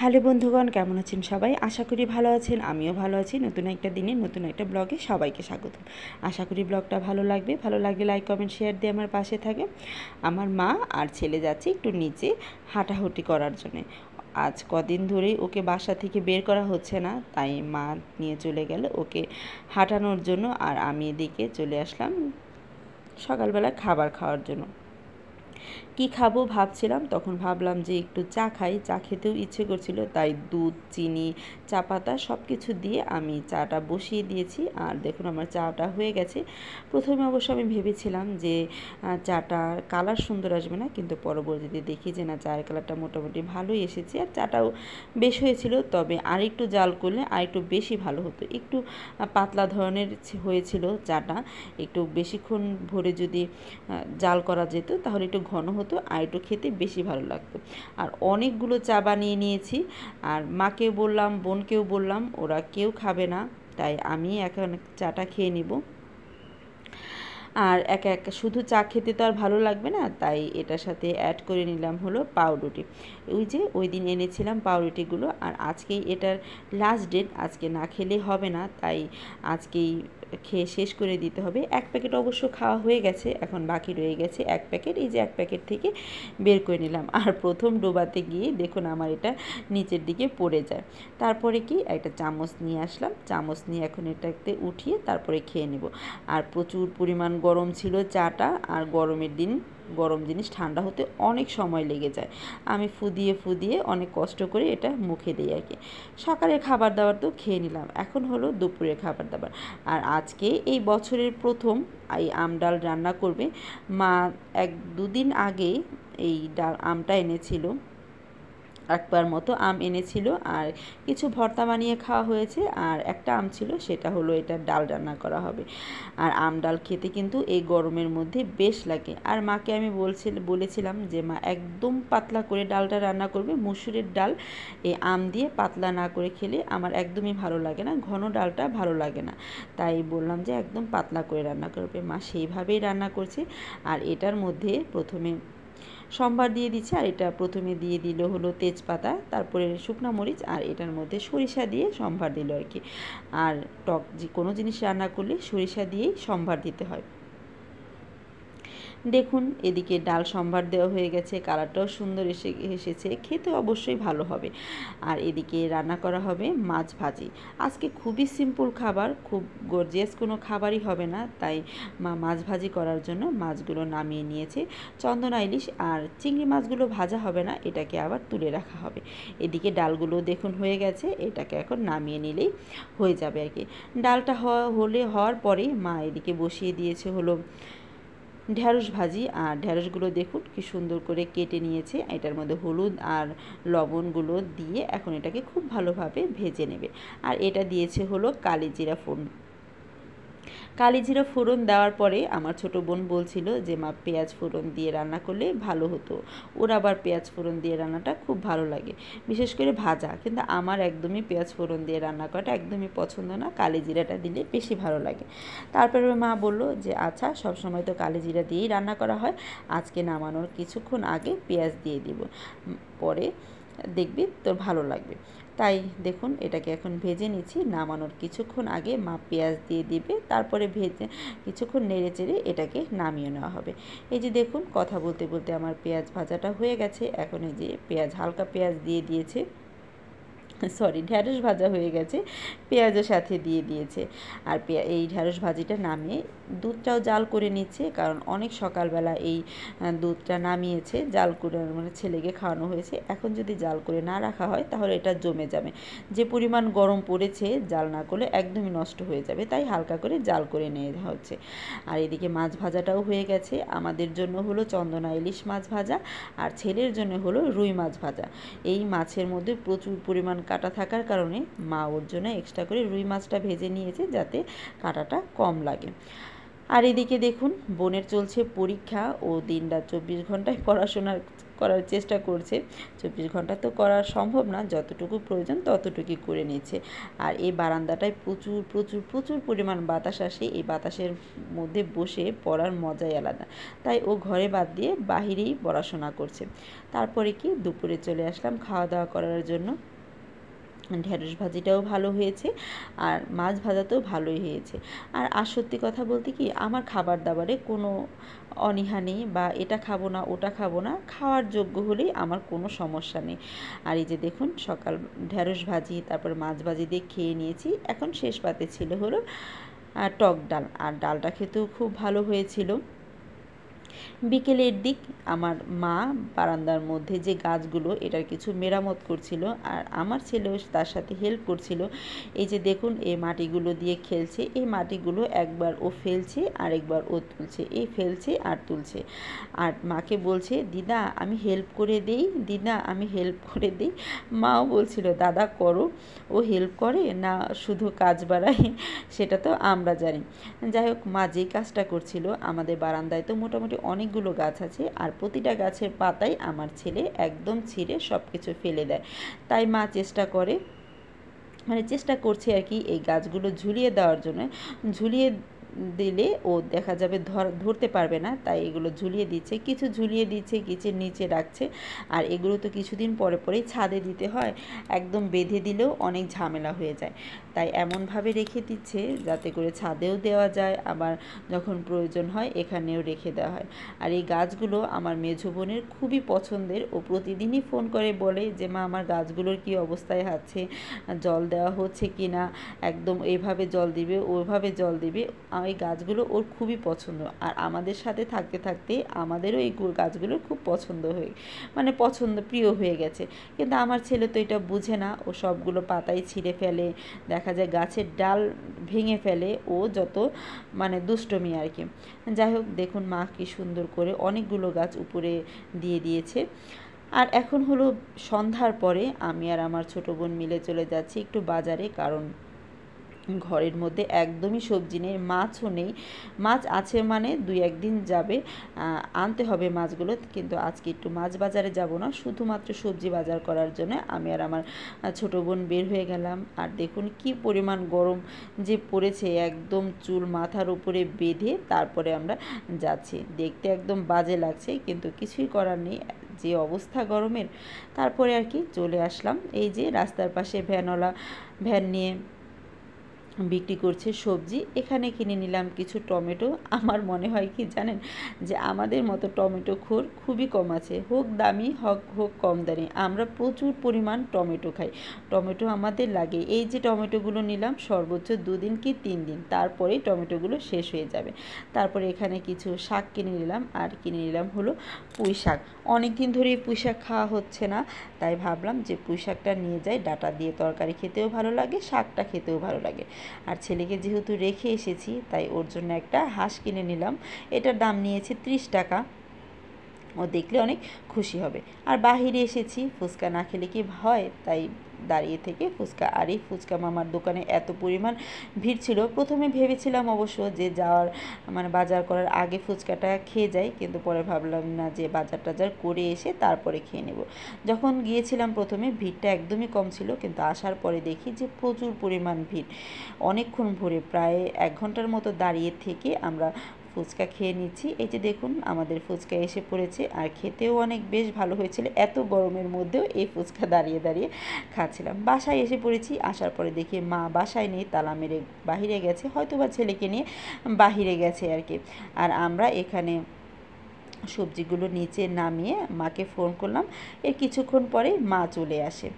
Hello বন্ধুগণ, কেমন আছেন সবাই? আশা করি ভালো আছেন। আমিও ভালো আছি। নতুন একটা দিনে নতুন একটা ব্লগে সবাইকে স্বাগতম। আশা করি ব্লগটা ভালো লাগবে। ভালো লাগলে লাইক কমেন্ট শেয়ার দিয়ে আমার পাশে থাকে। আমার মা আর ছেলে যাচ্ছে একটু নিচে হাঁটাহুটি করার জন্যে। আজ কদিন ধরেই ওকে বাসা থেকে বের করা হচ্ছে না, তাই মা নিয়ে চলে গেল ওকে হাঁটানোর জন্য। আর আমি এদিকে চলে আসলাম সকালবেলা খাবার খাওয়ার জন্য। কি খাবো ভাবছিলাম, তখন ভাবলাম যে একটু চা খাই। চা খেতেও ইচ্ছে করছিল, তাই দুধ, চিনি, চা পাতা সব কিছু দিয়ে আমি চাটা বসিয়ে দিয়েছি। আর দেখুন আমার চাটা হয়ে গেছে। প্রথমে অবশ্য আমি ভেবেছিলাম যে চাটা কালার সুন্দর আসবে না, কিন্তু পরবর্তীতে দেখি যে না, চায়ের কালারটা মোটামুটি ভালোই এসেছে আর চাটাও বেশ হয়েছিল। তবে আরেকটু জাল করলে আরেকটু বেশি ভালো হতো। একটু পাতলা ধরনের হয়েছিল চাটা। একটু বেশিক্ষণ ভরে যদি জাল করা যেত তাহলে একটু ঘন হতো আর একটু খেতে বেশি ভালো লাগতো। আর অনেকগুলো চা বানিয়ে নিয়েছি, আর মাকেও বললাম, বোনকেও বললাম, ওরা কেউ খাবে না, তাই আমি এখন চাটা খেয়ে নিব। আর একা একা শুধু চা খেতে তো আর ভালো লাগবে না, তাই এটার সাথে অ্যাড করে নিলাম হলো পাউরুটি। ওই যে ওই দিন এনেছিলাম পাউরুটিগুলো, আর আজকেই এটার লাস্ট ডেট। আজকে না খেলে হবে না, তাই আজকেই খেয়ে শেষ করে দিতে হবে। এক প্যাকেট অবশ্য খাওয়া হয়ে গেছে, এখন বাকি রয়ে গেছে এক প্যাকেট। এই যে এক প্যাকেট থেকে বের করে নিলাম। আর প্রথম ডোবাতে গিয়ে দেখুন আমার এটা নিচের দিকে পড়ে যায়। তারপরে কি একটা চামচ নিয়ে আসলাম, চামচ নিয়ে এখন এটাতে উঠিয়ে তারপরে খেয়ে নেব। আর প্রচুর পরিমাণ গরম ছিল চাটা, আর গরমের দিন গরম জিনিস ঠান্ডা হতে অনেক সময় লেগে যায়। আমি ফুদিয়ে ফুদিয়ে অনেক কষ্ট করে এটা মুখে দিই আর কি। সকালের খাবার দাবার তো খেয়ে নিলাম, এখন হলো দুপুরের খাবার দাবার। আর আজকে এই বছরের প্রথম এই আম ডাল রান্না করবে মা। এক দুদিন আগে এই ডাল আমটা এনেছিল, একবার মতো আম এনেছিল, আর কিছু ভর্তা বানিয়ে খাওয়া হয়েছে। আর একটা আম ছিল, সেটা হলো এটা ডাল রান্না করা হবে। আর আম ডাল খেতে কিন্তু এই গরমের মধ্যে বেশ লাগে। আর মাকে আমি বলেছিলাম যে মা একদম পাতলা করে ডালটা রান্না করবে, মুসুরের ডাল। এই আম দিয়ে পাতলা না করে খেলে আমার একদমই ভালো লাগে না, ঘন ডালটা ভালো লাগে না। তাই বললাম যে একদম পাতলা করে রান্না করবে। মা সেইভাবেই রান্না করছে। আর এটার মধ্যে প্রথমে সম্বার দিয়ে দিচ্ছে, আর এটা প্রথমে দিয়ে দিল হলো তেজপাতা, তারপরে শুকনো মরিচ, আর এটার মধ্যে সরিষা দিয়ে সম্ভার দিল আর কি। আর টক যে কোনো জিনিস রান্না করলে সরিষা দিয়েই সম্ভার দিতে হয়। দেখুন এদিকে ডাল সম্ভার দেওয়া হয়ে গেছে, কালারটাও সুন্দর এসেছে, খেতে অবশ্যই ভালো হবে। আর এদিকে রান্না করা হবে মাছ ভাজি। আজকে খুবই সিম্পল খাবার, খুব গর্জিয়াস কোনো খাবারই হবে না, তাই মা মাছ ভাজি করার জন্য মাছগুলো নামিয়ে নিয়েছে। চন্দনা ইলিশ আর চিংড়ি মাছগুলো ভাজা হবে না, এটাকে আবার তুলে রাখা হবে। এদিকে ডালগুলো দেখুন হয়ে গেছে, এটাকে এখন নামিয়ে নিলেই হয়ে যাবে আর কি। ডালটা হওয়ার পরে মা এদিকে বসিয়ে দিয়েছে হলো ঢ্যাঁড়স ভাজি। আর ঢ্যাঁড়সগুলো দেখুন কি সুন্দর করে কেটে নিয়েছে, এটার মধ্যে হলুদ আর লবণগুলো দিয়ে এখন এটাকে খুব ভালোভাবে ভেজে নেবে। আর এটা দিয়েছে হলো কালিজিরা ফোড়ন। কালিজিরা ফোড়ন দেওয়ার পরে আমার ছোটো বোন বলছিল যে মা পেঁয়াজ ফোড়ন দিয়ে রান্না করলে ভালো হতো। ওর আবার পেঁয়াজ ফোড়ন দিয়ে রান্নাটা খুব ভালো লাগে, বিশেষ করে ভাজা। কিন্তু আমার একদমই পেঁয়াজ ফোড়ন দিয়ে রান্না করাটা একদমই পছন্দ না, কালিজিরাটা দিলে বেশি ভালো লাগে। তারপরে মা বলল যে আচ্ছা, সবসময় তো কালিজিরা দিয়েই রান্না করা হয়, আজকে নামানোর কিছুক্ষণ আগে পেঁয়াজ দিয়ে দিব, পরে দেখবি তোর ভালো লাগবে। তাই দেখুন এটাকে এখন ভেজে নিচ্ছি। নামানোর কিছুক্ষণ আগে মা পেঁয়াজ দিয়ে দিবে, তারপরে ভেজে কিছুক্ষণ নেড়ে চেড়ে এটাকে নামিয়ে নেওয়া হবে। এই যে দেখুন কথা বলতে বলতে আমার পেঁয়াজ ভাজাটা হয়ে গেছে। এখন এই যে হালকা পেঁয়াজ দিয়ে দিয়েছে, সরি ঢ্যাঁড়স ভাজা হয়ে গেছে, পেঁয়াজের সাথে দিয়ে দিয়েছে। আর এই ঢ্যাঁড়স ভাজিটা নামিয়ে দুধটাও জাল করে নিচ্ছে, কারণ অনেক সকালবেলা এই দুধটা নামিয়েছে, জাল করে মানে ছেলেকে খাওয়ানো হয়েছে। এখন যদি জাল করে না রাখা হয় তাহলে এটা জমে যাবে। যে পরিমাণ গরম পড়েছে, জাল না করলে একদমই নষ্ট হয়ে যাবে, তাই হালকা করে জাল করে নেওয়া হচ্ছে। আর এদিকে মাছ ভাজাটাও হয়ে গেছে। আমাদের জন্য হলো চন্দনা ইলিশ মাছ ভাজা, আর ছেলের জন্য হলো রুই মাছ ভাজা। এই মাছের মধ্যে প্রচুর পরিমাণ কাঁটা থাকার কারণে মা ওর জন্য এক্সট্রা করে রুই মাছটা ভেজে নিয়েছে, যাতে কাঁটাটা কম লাগে। আর এদিকে দেখুন বোনের চলছে পরীক্ষা, ও দিনরাত 24 ঘন্টায় পড়াশোনা করার চেষ্টা করছে। 24 ঘন্টা তো করা সম্ভব না, যতটুকু প্রয়োজন ততটুকুই করে নিচ্ছে। আর এই বারান্দাটায় প্রচুর প্রচুর প্রচুর পরিমাণ বাতাস আসে, এই বাতাসের মধ্যে বসে পড়ার মজাই আলাদা। তাই ও ঘরে বাদ দিয়ে বাহিরেই পড়াশোনা করছে। তারপরে কি দুপুরে চলে আসলাম খাওয়া দাওয়া করার জন্য। ঢেঁড়স ভাজিটাও ভালো হয়েছে আর মাছ ভাজাতেও ভালোই হয়েছে। আর সত্যি কথা বলতে কি, আমার খাবার দাবারে কোনো অনীহা নেই বা এটা খাবো না ওটা খাবো না, খাওয়ার যোগ্য হলেই আমার কোনো সমস্যা নেই। আর এই যে দেখুন সকাল ঢেঁড়স ভাজি তারপর মাছ ভাজি দিয়ে খেয়ে নিয়েছি। এখন শেষ পাতে ছিল হলো টক ডাল, আর ডালটা খেতেও খুব ভালো হয়েছিল। বিকেলের দিক আমার মা বারান্দার মধ্যে যে গাছগুলো এটার কিছু মেরামত করছিল, আর আমার ছেলেও তার সাথে হেল্প করছিল। এই যে দেখুন এই মাটিগুলো দিয়ে খেলছে, এই মাটিগুলো একবার ও ফেলছে আর একবার ও তুলছে, এই ফেলছে আর তুলছে। আর মাকে বলছে দিদা আমি হেল্প করে দেই, দিদা আমি হেল্প করে দিই। মাও বলছিল দাদা করো, ও হেল্প করে না শুধু কাজ বাড়ায় সেটা তো আমরা জানি। যাই হোক, মা যেই কাজটা করছিল, আমাদের বারান্দায় তো মোটামুটি অনেকগুলো গাছ আছে, আর প্রতিটা গাছের পাতায় আমার ছেলে একদম ছিঁড়ে সব কিছু ফেলে দেয়। তাই মা চেষ্টা করছে আর কি এই গাছগুলো ঝুলিয়ে দেওয়ার জন্য। ঝুলিয়ে দিলে ও দেখা যাবে ধরতে পারবে না, তাই এগুলো ঝুলিয়ে দিচ্ছে, কিছু ঝুলিয়ে দিচ্ছে কিছু নিচে রাখছে। আর এগুলো তো কিছুদিন পরে পরেই ছাদে দিতে হয়, একদম বেঁধে দিলেও অনেক ঝামেলা হয়ে যায়। তাই এমনভাবে রেখে দিচ্ছে যাতে করে ছাদেও দেওয়া যায়, আবার যখন প্রয়োজন হয় এখানেও রেখে দেওয়া হয়। আর এই গাছগুলো আমার মেঝো বোনের খুবই পছন্দের, ও প্রতিদিনই ফোন করে বলে যে মা আমার গাছগুলোর কী অবস্থায় আছে, জল দেওয়া হচ্ছে কি না, একদম এইভাবে জল দিবে ওইভাবে জল দিবে। এই গাছগুলো ওর খুবই পছন্দ, আর আমাদের সাথে থাকতে থাকতে আমাদেরও এই গাছগুলো খুব প্রিয় হয়ে গেছে। কিন্তু আমার ছেলে তো এটা বুঝে না, ও সবগুলো পাতাই ছিঁড়ে ফেলে, দেখা যায় গাছের ডাল ভেঙে ফেলে, ও যত দুষ্টমি আর কি। যাই হোক দেখুন মা কি সুন্দর করে অনেকগুলো গাছ উপরে দিয়ে দিয়েছে। আর এখন হলো সন্ধ্যার পরে আমি আর আমার ছোটো বোন মিলে চলে যাচ্ছি একটু বাজারে, কারণ ঘরের মধ্যে একদমই সবজি নেই, মাছও নেই। মাছ আছে মানে 2-1 দিন যাবে, আনতে হবে মাছগুলো। কিন্তু আজকে একটু মাছ বাজারে যাব না, শুধুমাত্র সবজি বাজার করার জন্য আমি আর আমার ছোটো বোন বের হয়ে গেলাম। আর দেখুন কি পরিমাণ গরম যে পড়েছে, একদম চুল মাথার উপরে বেঁধে তারপরে আমরা যাচ্ছি। দেখতে একদম বাজে লাগছে, কিন্তু কিছুই করার নেই, যে অবস্থা গরমের। তারপরে আর কি চলে আসলাম এই যে রাস্তার পাশে ভ্যান নিয়ে বিক্রি করছে সবজি, এখানে কিনে নিলাম কিছু টমেটো। আমার মনে হয় কি জানেন, যে আমাদের মতো টমেটো খোর খুবই কম আছে, হোক দামি হোক কম দামি, আমরা প্রচুর পরিমাণ টমেটো খাই, টমেটো আমাদের লাগে। এই যে টমেটোগুলো নিলাম সর্বোচ্চ 2 দিন কি 3 দিন, তারপরেই টমেটোগুলো শেষ হয়ে যাবে। তারপরে এখানে কিছু শাক কিনে নিলাম, আর কিনে নিলাম হলো পুঁই শাক। অনেক দিন ধরেই পুঁই শাক খাওয়া হচ্ছে না, তাই ভাবলাম যে পুঁই শাকটা নিয়ে যাই, ডাঁটা দিয়ে তরকারি খেতেও ভালো লাগে, শাকটা খেতেও ভালো লাগে। আর ছেলেকে যেহেতু রেখে এসেছি, তাই ওর জন্য একটা হাঁস কিনে নিলাম। এটার দাম নিয়েছে 30 টাকা, ও দেখলে অনেক খুশি হবে। আর বাহিরে এসেছি, ফুচকা না খেলে কি হয়, তাই দাঁড়িয়ে থেকে ফুচকা। আর এই ফুচকা মামার দোকানে এত পরিমাণ ভিড় ছিল, প্রথমে ভেবেছিলাম অবশ্য যে বাজার করার আগে ফুচকাটা খেয়ে যাই, কিন্তু পরে ভাবলাম না, যে বাজার টাজার করে এসে তারপরে খেয়ে নেব। যখন গিয়েছিলাম প্রথমে ভিড়টা একদমই কম ছিল, কিন্তু আসার পরে দেখি যে প্রচুর পরিমাণ ভিড়, অনেকক্ষণ ভরে প্রায় 1 ঘন্টার মতো দাঁড়িয়ে থেকে আমরা ফুচকা খেয়ে নিচ্ছি। এই যে দেখুন আমাদের ফুচকা এসে পড়েছে, আর খেতেও অনেক বেশ ভালো হয়েছিল। এত গরমের মধ্যেও এই ফুচকা দাঁড়িয়ে দাঁড়িয়ে খাচ্ছিলাম। বাসায় এসে পড়েছি, আসার পরে দেখি মা বাসায় নেই, তালা মেরে বাহিরে গেছে, হয়তো বা ছেলেকে নিয়ে বাহিরে গেছে আর কি। আর আমরা এখানে সবজিগুলো নিচে নামিয়ে মাকে ফোন করলাম, এর কিছুক্ষণ পরে মা চলে আসে।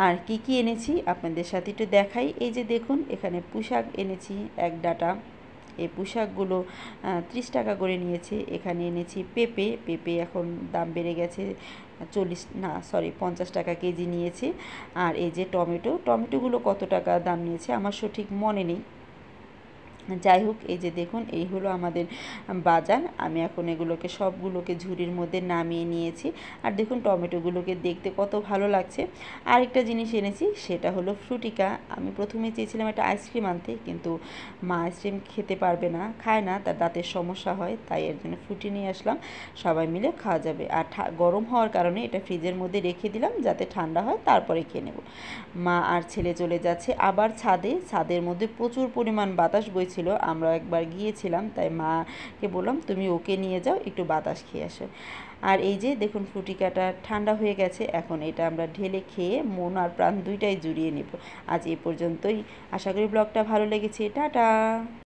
আর কি কি এনেছি আপনাদের সাথে একটু দেখাই। এই যে দেখুন এখানে পুঁইশাক এনেছি 1 ডাঁটা, এই পুঁইশাকগুলো 30 টাকা করে নিয়েছে। এখানে এনেছি পেঁপে এখন দাম বেড়ে গেছে, 50 টাকা কেজি নিয়েছে। আর এই যে টমেটোগুলো কত টাকা দাম নিয়েছে আমার সঠিক মনে নেই, যাই হোক, এই যে দেখুন, এই হলো আমাদের বাজার। আমি এখন এগুলোকে সবগুলোকে ঝুড়ির মধ্যে নামিয়ে নিয়েছি। আর দেখুন টমেটোগুলোকে দেখতে কত ভালো লাগছে। আরেকটা জিনিস এনেছি, সেটা হলো ফ্রুটিকা। আমি প্রথমে চেয়েছিলাম একটা আইসক্রিম আনতে, কিন্তু মা আইসক্রিম খেতে পারবে না, খায় না, তার দাঁতের সমস্যা হয়, তাই এর জন্য ফ্রুটি নিয়ে আসলাম, সবাই মিলে খাওয়া যাবে। আর গরম হওয়ার কারণে এটা ফ্রিজের মধ্যে রেখে দিলাম, যাতে ঠান্ডা হয় তারপরে খেয়ে নেব। মা আর ছেলে চলে যাচ্ছে আবার ছাদে। ছাদের মধ্যে প্রচুর পরিমাণ বাতাস বইছিল, আমরা একবার গিয়েছিলাম, তাই মাকে বললাম তুমি ওকে নিয়ে যাও, একটু বাতাস খেয়ে আসো। আর এই যে দেখুন ফ্রুটিকাটা ঠান্ডা হয়ে গেছে, এখন এটা আমরা ঢেলে খেয়ে মন আর প্রাণ দুইটাই জুড়িয়ে নেব। আজ এই পর্যন্তই, আশা করি ব্লগটা ভালো লেগেছে। টাটা।